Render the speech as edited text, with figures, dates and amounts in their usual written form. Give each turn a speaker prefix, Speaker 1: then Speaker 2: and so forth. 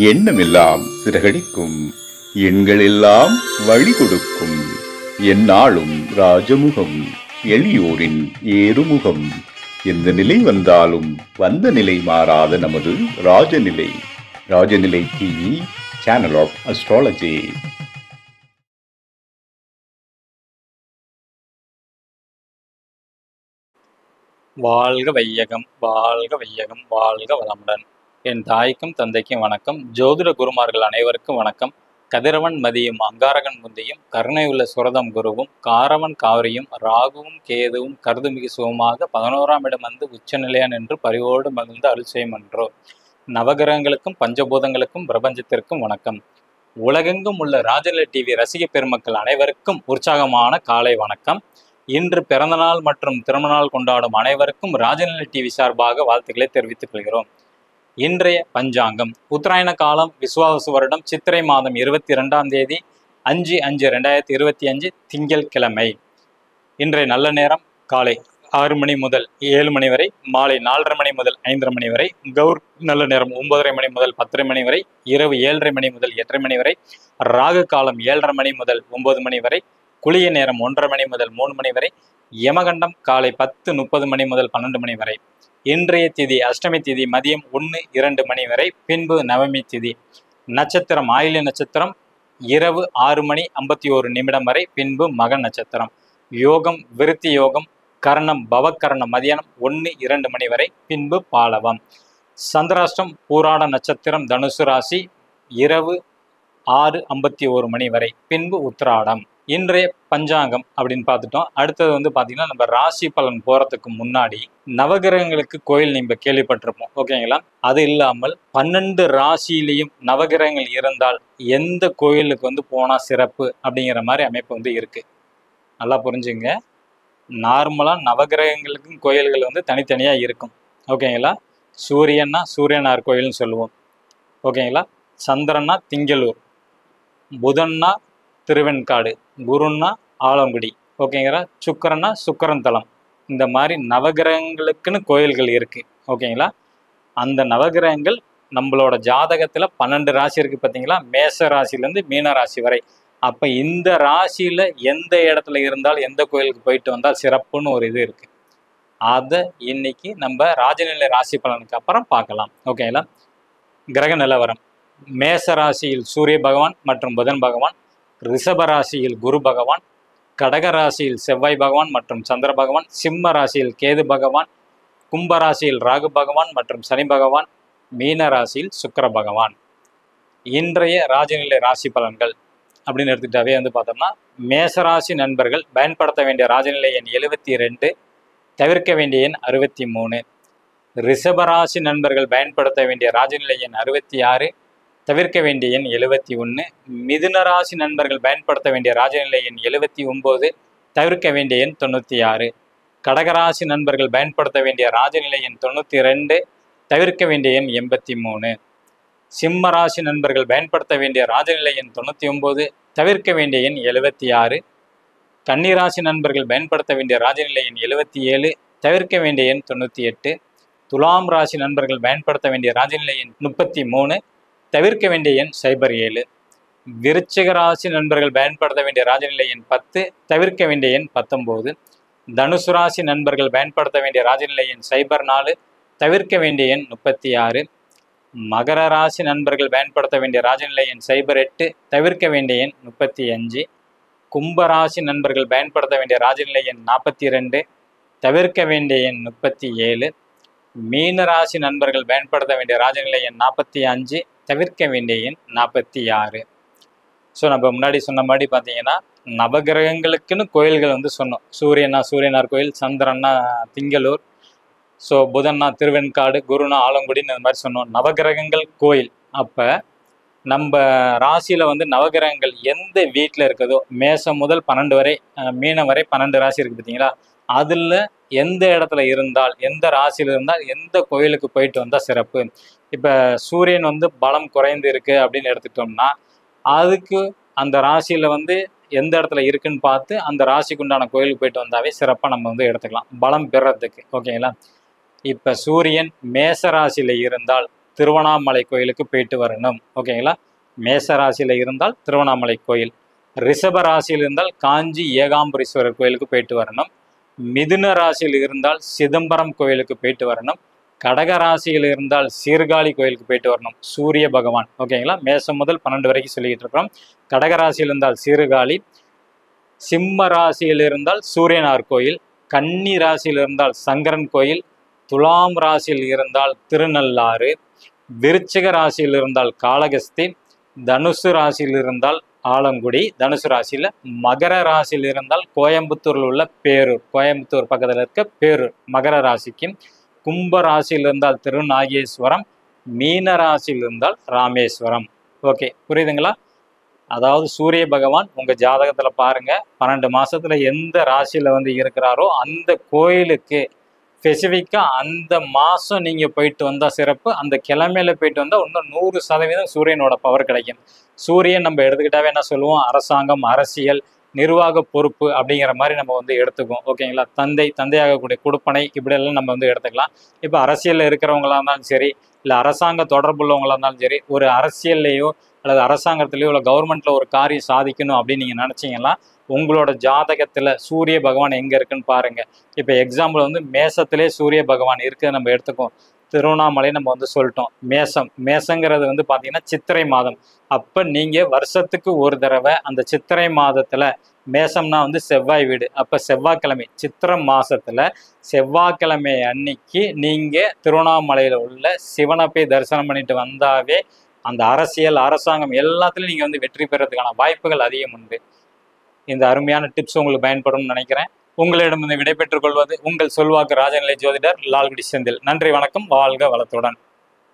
Speaker 1: எண்ணமெல்லாம் சிறகடிக்கும், எண்களெல்லாம் வழி கொடுக்கும். எந்நாளும் ராஜமுகம், எளியோரின் ஏறுமுகம். எந்த நிலை வந்தாலும் வந்த நிலை மாறாத நமது Rajanilai. Rajanilai TV, channel of astrology.
Speaker 2: வாழ்க வையகம், வாழ்க வையகம், வாழ்க வளமுடன். என் தாய்க்கும் தந்தைக்கும் வணக்கம். ஜோதிட குருமார்கள் அனைவருக்கும் வணக்கம். கதிரவன் மதியும் அங்காரகன் முந்தியும் கருணையுள்ள சுரதம் குருவும் காரவன் காவிரியும் ராகுவும் கேதுவும் கருதுமிகு சுகமாக 11ஆம் இடம் வந்து உச்சநிலையான் என்று பரிவோடு மகிழ்ந்து அருள் செய்யும் என்றோ. நவகிரகங்களுக்கும் பஞ்சபூதங்களுக்கும் பிரபஞ்சத்திற்கும் வணக்கம். உலகெங்கும் உள்ள ராஜநிலை டிவி ரசிக பெருமக்கள் அனைவருக்கும் உற்சாகமான காலை வணக்கம். இன்று பிறந்தநாள் மற்றும் திருமணநாள் கொண்டாடும் அனைவருக்கும் ராஜநிலை டிவி சார்பாக வாழ்த்துக்களை தெரிவித்துக் கொள்கிறோம். இன்றைய பஞ்சாங்கம் உத்தராயண காலம் விசுவாவசு வருடம் சித்திரை மாதம் 22ஆம் தேதி 5/5/2025 திங்கள் கிழமை. இன்றைய நல்ல நேரம் காலை 6 மணி முதல் 7 மணி வரை, மாலை 4:30 மணி முதல் 5:30 மணி வரை, கௌர் நல்ல நேரம் 9:30 மணி முதல் 10:30 மணி வரை, இரவு 7:30 மணி முதல் 8:30 மணி வரை, ராகு காலம் 7:30 மணி முதல் 9 மணி வரை, குளிய நேரம் 1:30 மணி முதல் 3 மணி வரை, யமகண்டம் காலை 10:30 மணி முதல் 12 மணி வரை. இன்றைய திதி அஷ்டமி திதி மதியம் 1-2 மணி வரை, பின்பு நவமி திதி. நட்சத்திரம் ஆயில்ய நட்சத்திரம் இரவு 6:51 வரை, பின்பு மக நட்சத்திரம். யோகம் விருத்தி யோகம், கரணம் பவக்கரணம் மதியானம் 1-2 மணி வரை, பின்பு பாலவம். சந்திராஷ்டம் பூராட நட்சத்திரம் தனுசு ராசி இரவு 6:51 மணி வரை, பின்பு உத்திராடம். இன்றைய பஞ்சாங்கம் அப்படின்னு பார்த்துட்டோம். அடுத்தது வந்து பார்த்தீங்கன்னா, நம்ம ராசி பலன் போகிறதுக்கு முன்னாடி நவகிரகங்களுக்கு கோயில் நம்ம கேள்விப்பட்டிருப்போம், ஓகேங்களா? அது இல்லாமல் 12 ராசியிலையும் நவகிரகங்கள் இருந்தால் எந்த கோயிலுக்கு வந்து போனால் சிறப்பு அப்படிங்கிற மாதிரி அமைப்பு வந்து இருக்கு. நல்லா புரிஞ்சுங்க. நார்மலாக நவகிரகங்களுக்கும் கோயில்கள் வந்து தனித்தனியாக இருக்கும், ஓகேங்களா? சூரியன்னா சூரியனார் கோயில்னு சொல்லுவோம், ஓகேங்களா? சந்திரன்னா திங்களூர், புதன்னா திருவெண்காடு, குருன்னா ஆலங்குடி, ஓகேங்களா? சுக்கரன்னா சுக்கரன் தலம். இந்த மாதிரி நவகிரகங்களுக்குன்னு கோயில்கள் இருக்கு, ஓகேங்களா? அந்த நவகிரகங்கள் நம்மளோட ஜாதகத்தில் 12 ராசி இருக்கு பார்த்தீங்களா? மேச ராசிலேருந்து மீன ராசி வரை. அப்போ இந்த ராசியில் எந்த இடத்துல இருந்தால் எந்த கோயிலுக்கு போயிட்டு வந்தால் சிறப்புன்னு ஒரு இது இருக்கு. அதை இன்னைக்கு நம்ம ராஜநிலை ராசி பலனுக்கு அப்புறம் பார்க்கலாம், ஓகேங்களா? கிரக நிலவரம்: மேச ராசியில் சூரிய பகவான் மற்றும் புதன் பகவான், ரிஷப ராசியில் குரு பகவான், கடக ராசியில் செவ்வாய் பகவான் மற்றும் சந்திர பகவான், சிம்ம ராசியில் கேது பகவான், கும்ப ராசியில் ராகு பகவான் மற்றும் சனி பகவான், மீன ராசியில் சுக்கிர பகவான். இன்றைய ராஜநிலை ராசி பலன்கள் அப்படின்னு எடுத்துக்கிட்டாவே வந்து பார்த்தோம்னா, மேசராசி நண்பர்கள் பயன்படுத்த வேண்டிய ராஜநிலை எண் 72, தவிர்க்க வேண்டிய எண் 63. ரிஷபராசி நண்பர்கள் பயன்படுத்த வேண்டிய ராஜநிலை எண் 66, தவிர்க்க வேண்டிய எண் 71. மிதுன ராசி நண்பர்கள் பயன்படுத்த வேண்டிய ராஜநிலை எண் 79, தவிர்க்க வேண்டிய எண் 96. கடகராசி நண்பர்கள் பயன்படுத்த வேண்டிய ராஜநிலை எண் 92, தவிர்க்க வேண்டிய எண் 83. சிம்ம ராசி நண்பர்கள் பயன்படுத்த வேண்டிய ராஜநிலை எண் 99, தவிர்க்க வேண்டிய எண் 76. கன்னிராசி நண்பர்கள் பயன்படுத்த வேண்டிய ராஜநிலை எண் 77, தவிர்க்க வேண்டிய எண் 98. துலாம் ராசி நண்பர்கள் பயன்படுத்த வேண்டிய ராஜநிலை எண் 33, தவிர்க்க வேண்டிய எண் 07. விருச்சிக ராசி நண்பர்கள் பயன்படுத்த வேண்டிய ராஜநிலை எண் 10, தவிர்க்க வேண்டிய எண் 19. தனுசு ராசி நண்பர்கள் பயன்படுத்த வேண்டிய ராஜநிலை எண் 04, தவிர்க்க வேண்டிய எண் 36. மகர ராசி நண்பர்கள் பயன்படுத்த வேண்டிய ராஜநிலை எண் 08, தவிர்க்க வேண்டிய எண் 35. கும்ப ராசி நண்பர்கள் பயன்படுத்த வேண்டிய ராஜநிலை எண் 42, தவிர்க்க வேண்டிய எண் 37. மீன ராசி நண்பர்கள் பயன்படுத்த வேண்டிய ராஜநிலை எண் 45, தவிர்க்க வேண்டிய எண் 46. ஸோ நம்ம முன்னாடி சொன்ன மாதிரி பார்த்தீங்கன்னா, நவகிரகங்களுக்குன்னு கோயில்கள் வந்து சொன்னோம். சூரியனா சூரியனார் கோயில், சந்திரன்னா திங்களூர், ஸோ புதன்னா திருவெண்காடு, குருனா ஆலங்குடின்னு இந்த மாதிரி சொன்னோம். நவகிரகங்கள் கோயில். அப்போ நம்ம ராசியில் வந்து நவகிரகங்கள் எந்த வீட்டில் இருக்குதோ, மேசம் முதல் 12 வரை, மீனம் வரை 12 ராசி இருக்குது பார்த்தீங்களா? அதில் எந்த இடத்துல இருந்தால், எந்த ராசியில் இருந்தால் எந்த கோயிலுக்கு போயிட்டு வந்தால் சிறப்பு. இப்போ சூரியன் வந்து பலம் குறைந்து இருக்கு அப்படின்னு எடுத்துக்கிட்டோம்னா, அதுக்கு அந்த ராசியில் வந்து எந்த இடத்துல இருக்குன்னு பார்த்து அந்த ராசிக்கு உண்டான கோயிலுக்கு போயிட்டு வந்தாவே சிறப்பாக நம்ம வந்து எடுத்துக்கலாம், பலம் பெறத்துக்கு, ஓகேங்களா? இப்போ சூரியன் மேச ராசியில் இருந்தால் திருவண்ணாமலை கோயிலுக்கு போயிட்டு வரணும். ஓகேங்களா? மேச ராசியில் இருந்தால் திருவண்ணாமலை கோயில், ரிஷப ராசியில் இருந்தால் காஞ்சி ஏகாம்பரீஸ்வரர் கோயிலுக்கு போயிட்டு வரணும், மிதுன ராசியில் இருந்தால் சிதம்பரம் கோயிலுக்கு போயிட்டு வரணும், கடக ராசியில் இருந்தால் சீர்காழி கோயிலுக்கு போயிட்டு வரணும். சூரிய பகவான். ஓகேங்களா? மேசம் முதல் 12 வரைக்கும் சொல்லிக்கிட்டு இருக்கிறோம். கடக ராசியில் இருந்தால் சீர்காழி, சிம்ம ராசியில் இருந்தால் சூரியனார் கோயில், கன்னி ராசியில் இருந்தால் சங்கரன் கோயில், துலாம் ராசியில் இருந்தால் திருநள்ளாறு, விருச்சிக ராசியில் இருந்தால் காளகஸ்தி, தனுசு ராசியில் இருந்தால் ஆலங்குடி, தனுசு ராசியில், மகர ராசியில் இருந்தால் கோயம்புத்தூரில் உள்ள பேரூர், கோயம்புத்தூர் பக்கத்தில் இருக்க பேரூர் மகர ராசிக்கு, கும்ப ராசியில் இருந்தால் திருநாகேஸ்வரம், மீன ராசியில் இருந்தால் ராமேஸ்வரம். ஓகே, புரியுதுங்களா? அதாவது சூரிய பகவான் உங்க ஜாதகத்துல பாருங்க 12 மாசத்துல எந்த ராசியில வந்து இருக்கிறாரோ அந்த கோயிலுக்கு ஸ்பெசிஃபிக்கா அந்த மாசம் நீங்க போயிட்டு வந்தா சிறப்பு. அந்த கிழமையில போயிட்டு வந்தா இன்னும் 100% சூரியனோட பவர் கிடைக்கும். சூரியன் நம்ம எடுத்துக்கிட்டாவே என்ன சொல்லுவோம், அரசாங்கம், அரசியல், நிர்வாக பொறுப்பு அப்படிங்கிற மாதிரி நம்ம வந்து எடுத்துக்குவோம். ஓகேங்களா? தந்தையாகக்கூடிய கொடுப்பனை இப்படியெல்லாம் நம்ம வந்து எடுத்துக்கலாம். இப்போ அரசியலில் இருக்கிறவங்களா இருந்தாலும் சரி, இல்லை அரசாங்க தொடர்புள்ளவங்களா இருந்தாலும் சரி, ஒரு அரசியல்லையோ அல்லது அரசாங்கத்திலேயோ இல்லை கவர்மெண்ட்ல ஒரு காரியம் சாதிக்கணும் அப்படின்னு நீங்க நினைச்சீங்கன்னா உங்களோட ஜாதகத்துல சூரிய பகவான் எங்க இருக்குன்னு பாருங்க. இப்போ எக்ஸாம்பிள் வந்து மேசத்திலே சூரிய பகவான் இருக்கு நம்ம எடுத்துக்கோம். திருவண்ணாமலை நம்ம வந்து சொல்லிட்டோம். மேசங்கிறது வந்து பாத்தீங்கன்னா சித்திரை மாதம். அப்ப நீங்க வருஷத்துக்கு ஒரு தடவை அந்த சித்திரை மாதத்துல, மேசம்னா வந்து செவ்வாய் வீடு, அப்ப செவ்வாய்க்கிழமை சித்திரை மாசத்துல செவ்வாய்க்கிழமை அன்னைக்கு நீங்க திருவண்ணாமலையில உள்ள சிவனை போய் தரிசனம் பண்ணிட்டு வந்தாவே அந்த அரசியல், அரசாங்கம் எல்லாத்துலயும் நீங்க வந்து வெற்றி பெறதுக்கான வாய்ப்புகள் அதிகம் உண்டு. இந்த அருமையான டிப்ஸ் உங்களுக்கு பயன்படும் நினைக்கிறேன். உங்களிடம் விடைபெற்றுக் கொள்வது உங்கள் சொல்வாக்கு ராஜநிலை ஜோதிடர் லால்குடி செந்தில். நன்றி, வணக்கம், வாழ்க வளத்துடன்.